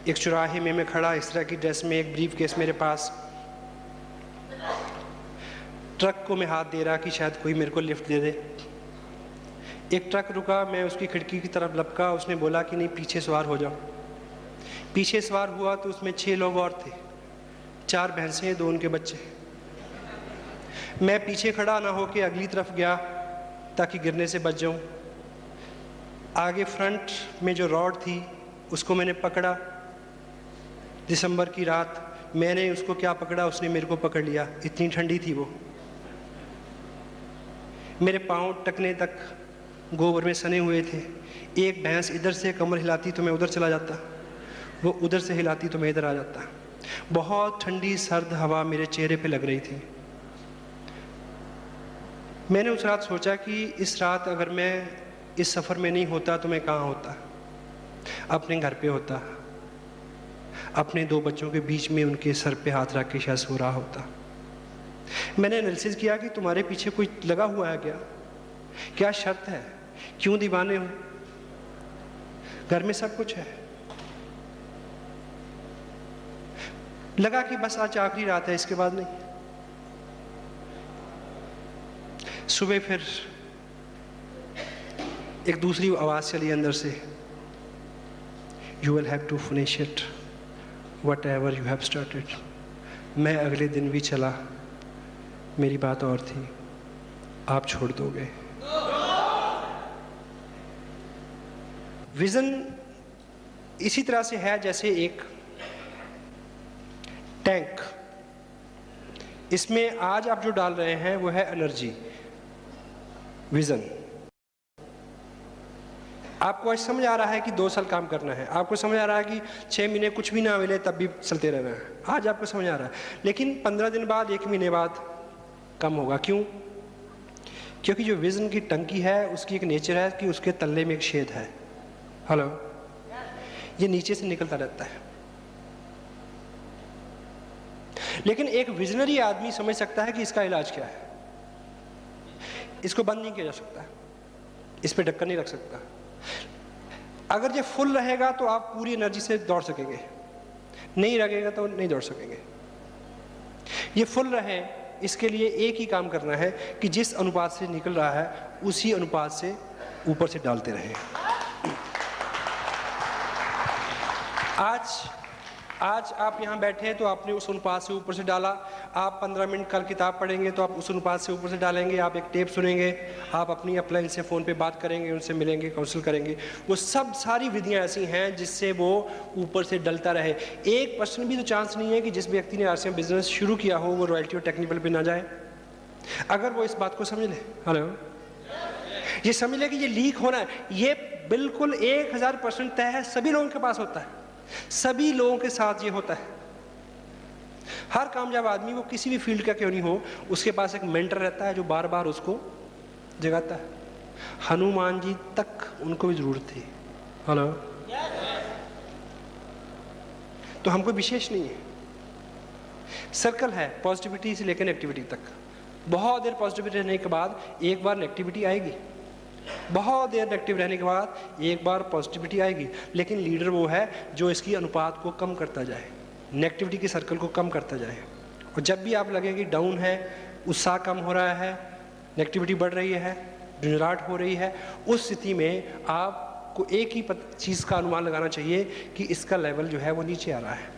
एक चौराहे में मैं खड़ा, इस तरह की ड्रेस में, एक ब्रीफ केस मेरे पास। ट्रक को मैं हाथ दे रहा कि शायद कोई मेरे को लिफ्ट दे दे। एक ट्रक रुका, मैं उसकी खिड़की की तरफ लपका, उसने बोला कि नहीं पीछे सवार हो जाओ। पीछे सवार हुआ तो उसमें 6 लोग और थे, 4 भैंसें, 2 उनके बच्चे। मैं पीछे खड़ा ना होके अगली तरफ गया ताकि गिरने से बच जाऊं। आगे फ्रंट में जो रॉड थी उसको मैंने पकड़ा। दिसंबर की रात मैंने उसको क्या पकड़ा, उसने मेरे को पकड़ लिया, इतनी ठंडी थी वो। मेरे पाँव टकने तक गोबर में सने हुए थे। एक भैंस इधर से कमर हिलाती तो मैं उधर चला जाता, वो उधर से हिलाती तो मैं इधर आ जाता। बहुत ठंडी सर्द हवा मेरे चेहरे पे लग रही थी। मैंने उस रात सोचा कि इस रात अगर मैं इस सफ़र में नहीं होता तो मैं कहाँ होता? अपने घर पे होता, अपने 2 बच्चों के बीच में उनके सर पे हाथ रख के शायद सो रहा होता। मैंने एनालिसिस किया कि तुम्हारे पीछे कोई लगा हुआ है क्या? क्या शर्त है? क्यों दीवाने हो? घर में सब कुछ है। लगा कि बस आज आखिरी रात है, इसके बाद नहीं। सुबह फिर एक दूसरी आवाज़ चली अंदर से, you will have to finish it whatever you have started. मैं अगले दिन भी चला, मेरी बात और थी, आप छोड़ दोगे? विजन इसी तरह से है जैसे एक टैंक। इसमें आज आप जो डाल रहे हैं वो है एनर्जी, विजन। आपको आज समझ आ रहा है कि 2 साल काम करना है, आपको समझ आ रहा है कि 6 महीने कुछ भी ना मिले तब भी चलते रहना है, आज आपको समझ आ रहा है। लेकिन 15 दिन बाद, 1 महीने बाद कम होगा। क्यों? क्योंकि जो विजन की टंकी है उसकी एक नेचर है कि उसके तल्ले में एक छेद है। हेलो, ये नीचे से निकलता रहता है। लेकिन एक विजनरी आदमी समझ सकता है कि इसका इलाज क्या है। इसको बंद नहीं किया जा सकता, इस पे ढक्कन नहीं रख सकता, अगर ये फुल रहेगा तो आप पूरी एनर्जी से दौड़ सकेंगे, नहीं रहेगा तो नहीं दौड़ सकेंगे। ये फुल रहे, इसके लिए एक ही काम करना है कि जिस अनुपात से निकल रहा है उसी अनुपात से ऊपर से डालते रहें। आज आप यहाँ बैठे हैं तो आपने उस अनुपात से ऊपर से डाला। आप 15 मिनट कल किताब पढ़ेंगे तो आप उस अनुपात से ऊपर से डालेंगे। आप एक टेप सुनेंगे, आप अपनी अपलाइन से फ़ोन पे बात करेंगे, उनसे मिलेंगे, काउंसिल करेंगे। वो सब सारी विधियाँ ऐसी हैं जिससे वो ऊपर से डलता रहे। 1% भी तो चांस नहीं है कि जिस व्यक्ति ने RCM बिजनेस शुरू किया हो वो रॉयल्टी और टेक्निकल पे ना जाए। अगर वो इस बात को समझ ले, हेलो, ये समझ ले कि ये लीक होना है, ये बिल्कुल 1000% तय है, सभी लोगों के पास होता है, सभी लोगों के साथ ये होता है। हर कामयाब आदमी, वो किसी भी फील्ड का क्यों नहीं हो, उसके पास एक मेंटर रहता है जो बार बार उसको जगाता है। हनुमान जी तक उनको भी जरूरत थी, हेलो। तो हमको विशेष नहीं है, सर्कल है पॉजिटिविटी से लेकर नेगेटिविटी तक। बहुत देर पॉजिटिविटी रहने के बाद एक बार नेगेटिविटी आएगी, बहुत देर नेगेटिव रहने के बाद एक बार पॉजिटिविटी आएगी। लेकिन लीडर वो है जो इसकी अनुपात को कम करता जाए, नेगेटिविटी के सर्कल को कम करता जाए। और जब भी आप लगे कि डाउन है, उत्साह कम हो रहा है, नेगेटिविटी बढ़ रही है, झुंझलाहट हो रही है, उस स्थिति में आपको एक ही चीज़ का अनुमान लगाना चाहिए कि इसका लेवल जो है वो नीचे आ रहा है।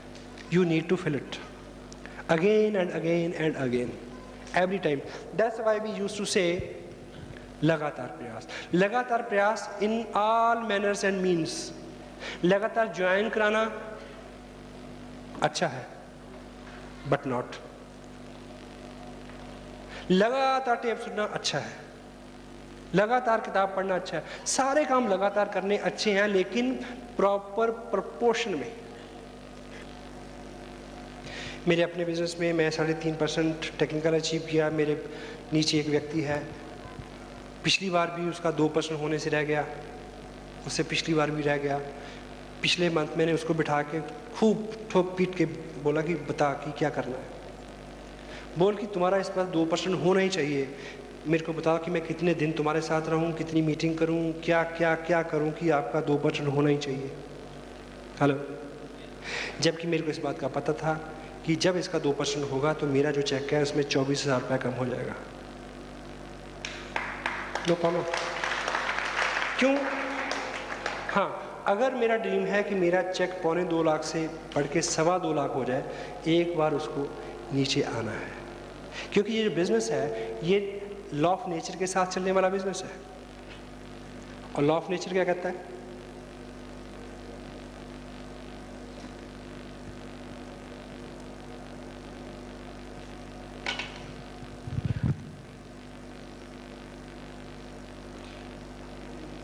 You need to fill it again and again and again, every time. That's why we used to say लगातार प्रयास, लगातार प्रयास in all manners and means. लगातार ज्वाइन कराना अच्छा है बट नॉट, लगातार टेप सुनना अच्छा है, लगातार किताब पढ़ना अच्छा है, सारे काम लगातार करने अच्छे हैं लेकिन प्रॉपर प्रपोर्शन में। मेरे अपने बिजनेस में मैं 3.5% टेक्निकल अचीव किया। मेरे नीचे एक व्यक्ति है, पिछली बार भी उसका 2% होने से रह गया, उससे पिछली बार भी रह गया। पिछले मंथ मैंने उसको बिठा के खूब ठोक पीट के बोला कि बता कि क्या करना है। बोल कि तुम्हारा इस बार 2% होना ही चाहिए, मेरे को बताओ कि मैं कितने दिन तुम्हारे साथ रहूं, कितनी मीटिंग करूं, क्या क्या क्या करूं कि आपका 2% होना ही चाहिए, हेलो। जबकि मेरे को इस बात का पता था कि जब इसका 2% होगा तो मेरा जो चेक है उसमें 24,000 रुपये कम हो जाएगा। No problem. क्यों? हाँ, अगर मेरा ड्रीम है कि मेरा चेक 2.25 लाख से बढ़ के 2.25 लाख हो जाए, एक बार उसको नीचे आना है। क्योंकि ये जो बिजनेस है ये लॉ ऑफ नेचर के साथ चलने वाला बिजनेस है। और लॉ ऑफ नेचर क्या कहता है?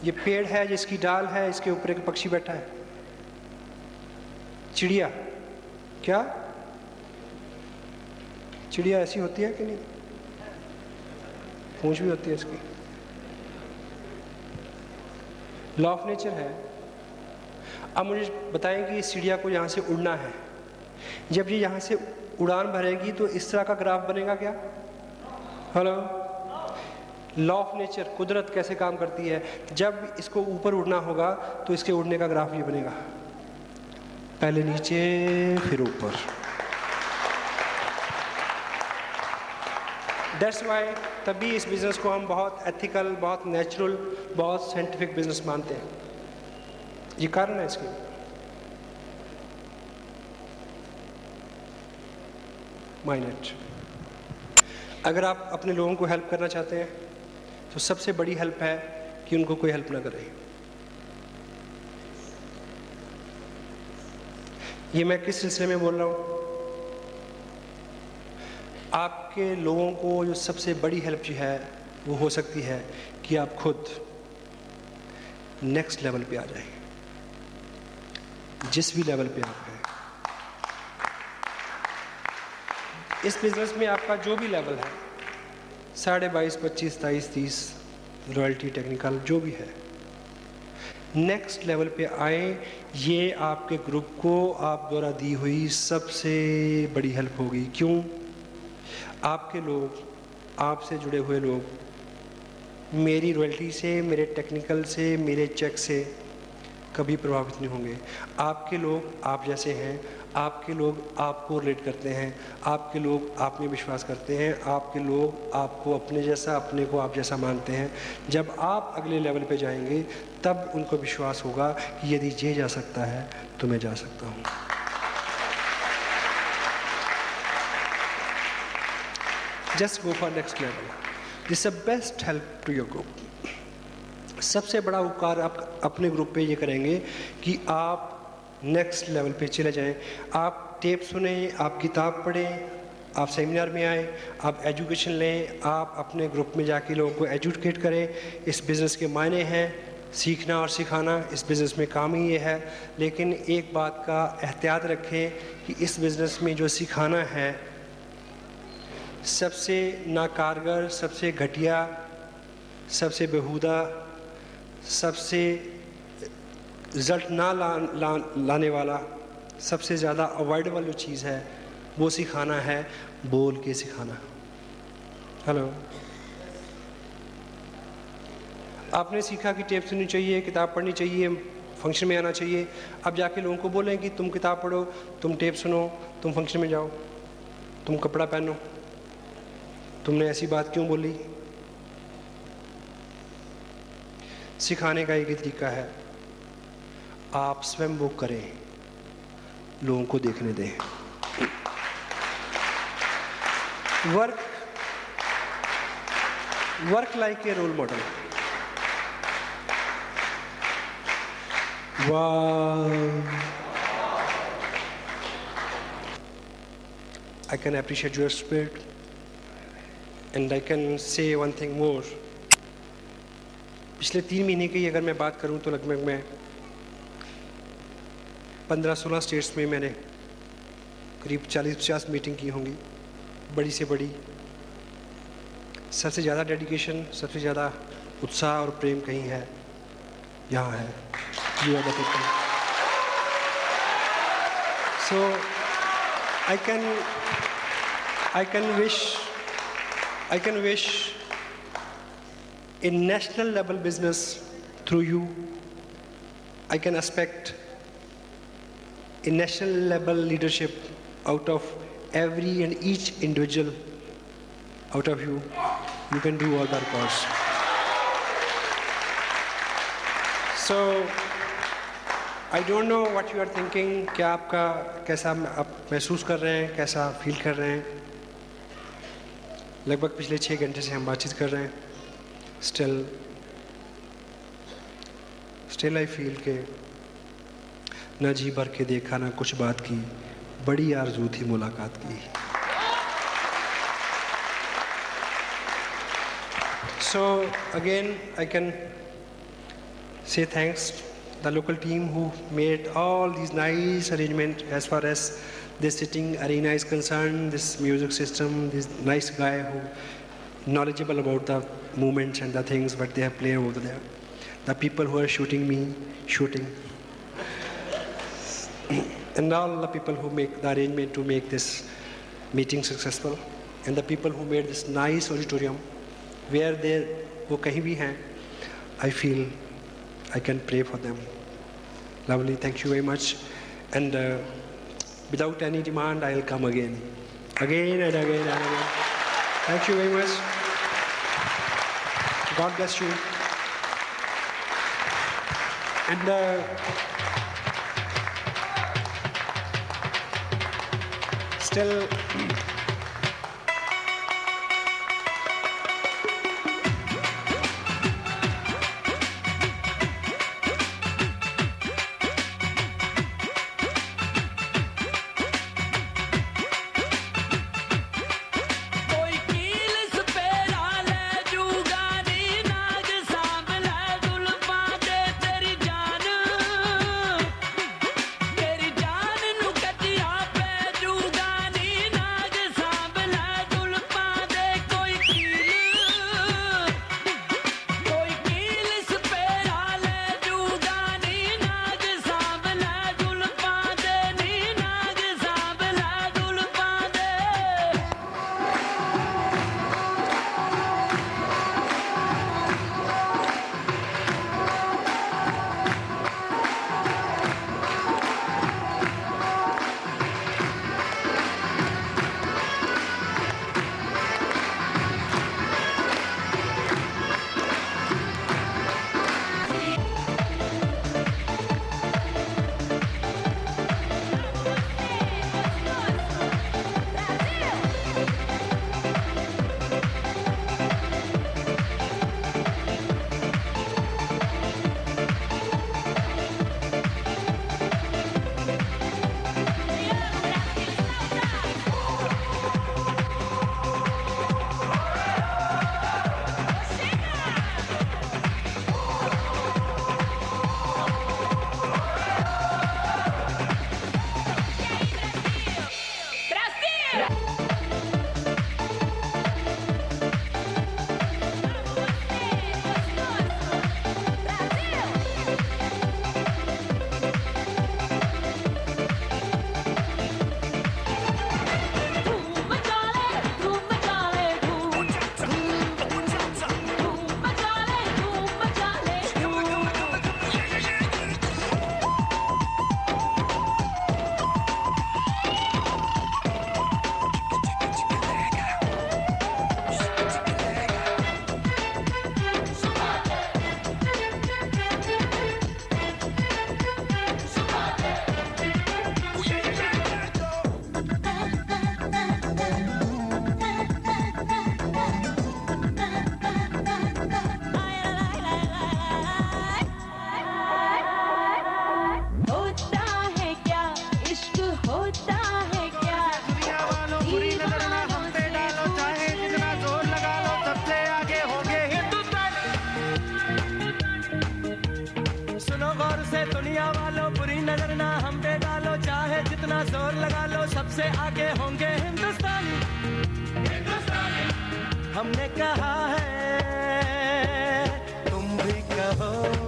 ये पेड़ है जिसकी डाल है, इसके ऊपर एक पक्षी बैठा है, चिड़िया। क्या चिड़िया ऐसी होती है कि नहीं? पूंछ भी होती है इसकी। लॉ ऑफ नेचर है। अब मुझे बताएं कि इस चिड़िया को यहाँ से उड़ना है। जब ये यहाँ से उड़ान भरेगी तो इस तरह का ग्राफ बनेगा क्या? हेलो। लॉ ऑफ नेचर, कुदरत कैसे काम करती है। जब इसको ऊपर उड़ना होगा तो इसके उड़ने का ग्राफ ये बनेगा, पहले नीचे फिर ऊपर। दैट्स वाई तभी इस बिजनेस को हम बहुत एथिकल, बहुत नेचुरल, बहुत साइंटिफिक बिजनेस मानते हैं। ये कारण है इसके। माइनेट, अगर आप अपने लोगों को हेल्प करना चाहते हैं तो सबसे बड़ी हेल्प है कि उनको कोई हेल्प ना करे। ये मैं किस सिलसिले में बोल रहा हूं? आपके लोगों को जो सबसे बड़ी हेल्प जो है वो हो सकती है कि आप खुद नेक्स्ट लेवल पे आ जाएं, जिस भी लेवल पे आप हैं। इस बिजनेस में आपका जो भी लेवल है, 22.5, 25, 27, 30, रॉयल्टी, टेक्निकल, जो भी है, नेक्स्ट लेवल पे आए। ये आपके ग्रुप को आप द्वारा दी हुई सबसे बड़ी हेल्प होगी। क्यों? आपके लोग, आपसे जुड़े हुए लोग मेरी रॉयल्टी से, मेरे टेक्निकल से, मेरे चेक से कभी प्रभावित नहीं होंगे। आपके लोग आप जैसे हैं, आपके लोग आपको रिलेट करते हैं, आपके लोग आप में विश्वास करते हैं, आपके लोग आपको अपने जैसा, अपने को आप जैसा मानते हैं। जब आप अगले लेवल पे जाएंगे तब उनको विश्वास होगा कि यदि ये जा सकता है तो मैं जा सकता हूँ। Just go for next level, this is the best help to your group. सबसे बड़ा उपकार आप अपने ग्रुप पे ये करेंगे कि आप नेक्स्ट लेवल पे चले जाएं। आप टेप सुने, आप किताब पढ़ें, आप सेमिनार में आए, आप एजुकेशन लें, आप अपने ग्रुप में जाके लोगों को एजुकेट करें। इस बिज़नेस के मायने हैं सीखना और सिखाना, इस बिज़नेस में काम ही ये है। लेकिन एक बात का एहतियात रखें कि इस बिज़नेस में जो सिखाना है सबसे नाकारगर, सबसे घटिया, सबसे बेहुदा, सबसे रिज़ल्ट ना लाने वाला, सबसे ज़्यादा अवॉइडेबल जो चीज़ है वो सिखाना है, बोल के सिखाना। हेलो, आपने सीखा कि टेप सुननी चाहिए, किताब पढ़नी चाहिए, फंक्शन में आना चाहिए। अब जाके लोगों को बोलें कि तुम किताब पढ़ो, तुम टेप सुनो, तुम फंक्शन में जाओ, तुम कपड़ा पहनो, तुमने ऐसी बात क्यों बोली? सिखाने का एक ही तरीका है, आप स्वयं वो करें, लोगों को देखने दें। Work like a role model. I can appreciate your spirit, and I can say one thing more. पिछले 3 महीने की अगर मैं बात करूं तो लगभग मैं 15-16 स्टेट्स में मैंने करीब 40-50 मीटिंग की होंगी, बड़ी से बड़ी। सबसे ज़्यादा डेडिकेशन, सबसे ज़्यादा उत्साह और प्रेम कहीं है, यहाँ है। You are the people. So I can wish a national level business through you. I can expect a national level leadership out of every and each individual out of you. You can do all the records. So I don't know what you are thinking, क्या आपका कैसा आप महसूस कर रहे हैं, कैसा feel कर रहे हैं। लगभग पिछले 6 घंटे से हम बातचीत कर रहे हैं। Still I feel के न जी भर के देखा ना कुछ बात की, बड़ी आरज़ू थी मुलाकात की। So again I can say thanks the local team who made all these nice arrangements as far as this sitting arena is concerned, this music system, this nice guy who knowledgeable about the movements and the things what they have played over there. The people who are shooting, and all the people who make the arrangement to make this meeting successful, and the people who made this nice auditorium where they wo kahin bhi hain, I feel I can pray for them. Lovely, thank you very much. And without any demand, I'll come again and again. Thank you very much. God bless you. And still सबसे आगे होंगे हिंदुस्तानी, हमने कहा है तुम भी कहो